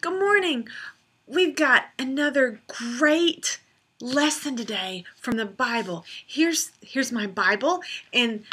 Good morning. We've got another great lesson today from the Bible. Here's my Bible, and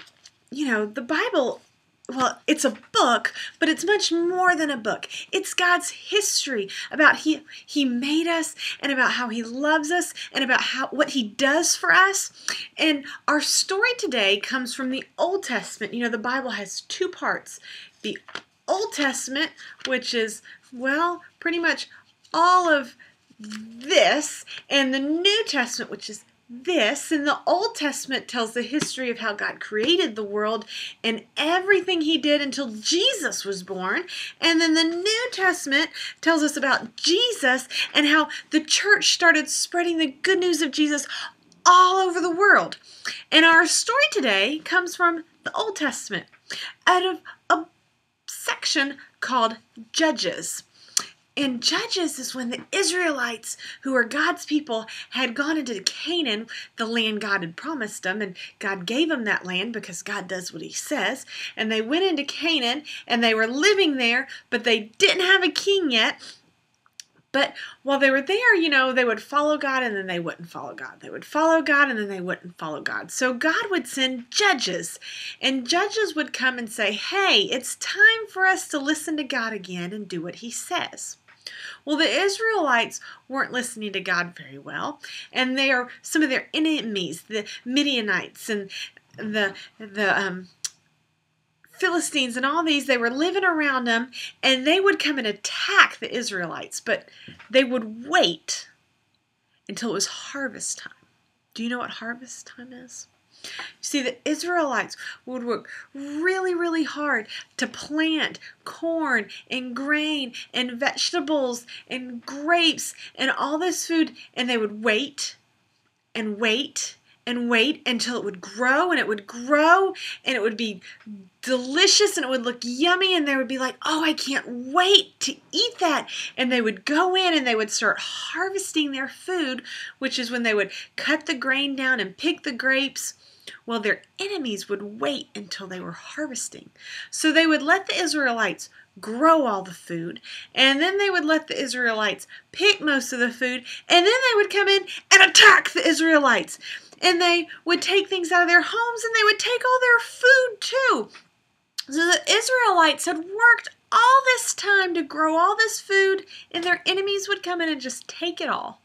the Bible, well, it's a book, but it's much more than a book. It's God's history about he made us, and about how he loves us, and about what he does for us. And our story today comes from the Old Testament. The Bible has two parts. The Old Testament, which is, well, pretty much all of this, and the New Testament, which is this. And the Old Testament tells the history of how God created the world and everything he did until Jesus was born. And then the New Testament tells us about Jesus and how the church started spreading the good news of Jesus all over the world. And our story today comes from the Old Testament, out of a section called Judges. And Judges is when the Israelites, who are God's people, had gone into Canaan, the land God had promised them, and God gave them that land because God does what he says. And they went into Canaan, and they were living there, but they didn't have a king yet. But while they were there, they would follow God and then they wouldn't follow God. They would follow God and then they wouldn't follow God. So God would send judges, and judges would come and say, hey, it's time for us to listen to God again and do what he says. Well, the Israelites weren't listening to God very well, and some of their enemies, the Midianites and the Philistines and all these, they were living around them, and they would come and attack the Israelites, but they would wait until it was harvest time. Do you know what harvest time is? You see, the Israelites would work really, really hard to plant corn and grain and vegetables and grapes and all this food, and they would wait and wait and wait until it would grow, and it would grow, and it would be delicious, and it would look yummy, and they would be like, oh, I can't wait to eat that. And they would go in and they would start harvesting their food, which is when they would cut the grain down and pick the grapes. Well, their enemies would wait until they were harvesting. So they would let the Israelites grow all the food, and then they would let the Israelites pick most of the food, and then they would come in and attack the Israelites. And they would take things out of their homes, and they would take all their food too. So the Israelites had worked all this time to grow all this food, and their enemies would come in and just take it all.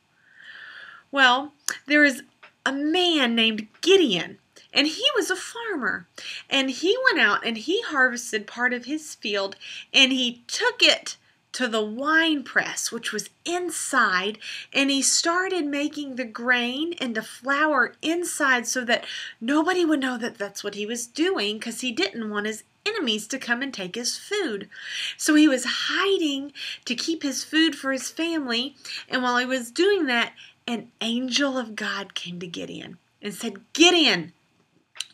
Well, there is a man named Gideon, and he was a farmer, and he went out and he harvested part of his field, and he took it to the wine press, which was inside, and he started making the grain into flour inside so that nobody would know that that's what he was doing, because he didn't want his enemies to come and take his food. So he was hiding to keep his food for his family, and while he was doing that, an angel of God came to Gideon and said, Gideon,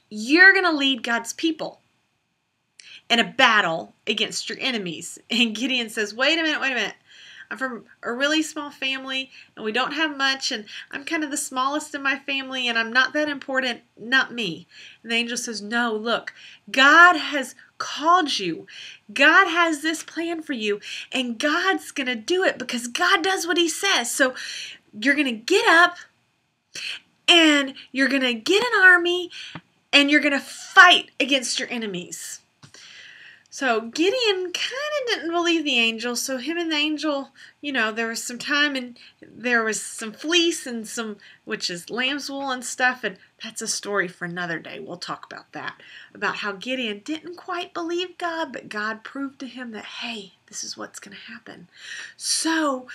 you're going to lead God's people in a battle against your enemies. And Gideon says, wait a minute. I'm from a really small family, and we don't have much, and I'm kind of the smallest in my family, and I'm not that important, not me. And the angel says, no, look, God has called you. God has this plan for you, and God's going to do it because God does what he says. So you're going to get up, and you're going to get an army, and you're going to fight against your enemies. So Gideon kind of didn't believe the angel, so him and the angel, there was some time, and there was some fleece and which is lamb's wool and stuff, and that's a story for another day. We'll talk about that, about how Gideon didn't quite believe God, but God proved to him that, hey, this is what's going to happen. So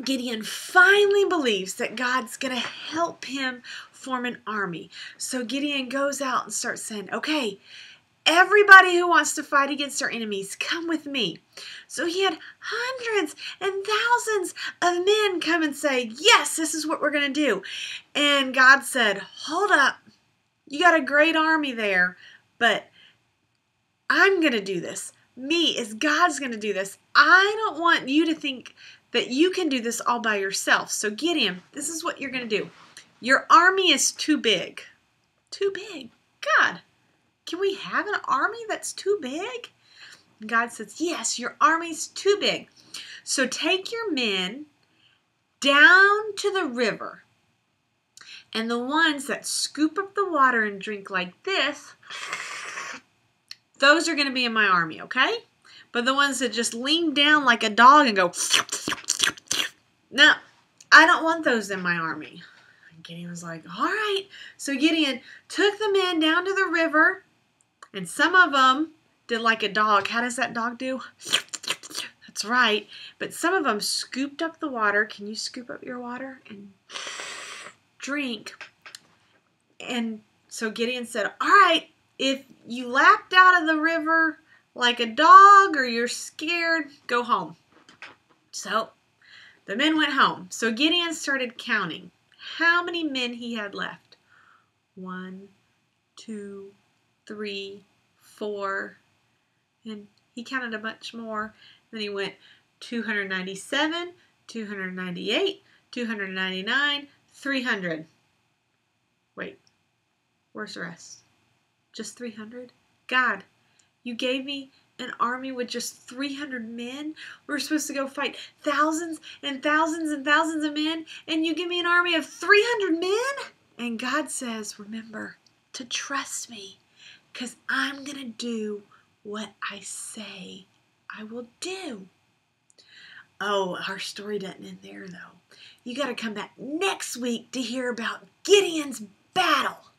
Gideon finally believes that God's going to help him form an army. So Gideon goes out and starts saying, okay, everybody who wants to fight against our enemies, come with me. So he had hundreds and thousands of men come and say, yes, this is what we're going to do. And God said, hold up. You got a great army there, but I'm going to do this. God's going to do this. I don't want you to think that you can do this all by yourself. So Gideon, this is what you're going to do. Your army is too big. Too big. God, can we have an army that's too big? And God says, yes, your army's too big. So take your men down to the river, and the ones that scoop up the water and drink like this, those are going to be in my army, okay? But the ones that just lean down like a dog and go, no, I don't want those in my army. And Gideon was like, all right. So Gideon took the men down to the river, and some of them did like a dog. How does that dog do? That's right. But some of them scooped up the water. Can you scoop up your water and drink? And so Gideon said, all right, if you lapped out of the river like a dog or you're scared, go home. So the men went home. So Gideon started counting how many men he had left. 1, 2, 3, 4. And he counted a bunch more. Then he went 297, 298, 299, 300. Wait, where's the rest? Just 300? God, you gave me an army with just 300 men? We're supposed to go fight thousands and thousands and thousands of men, and you give me an army of 300 men? And God says, remember to trust me, because I'm going to do what I say I will do. Oh, our story doesn't end there, though. You got to come back next week to hear about Gideon's battle.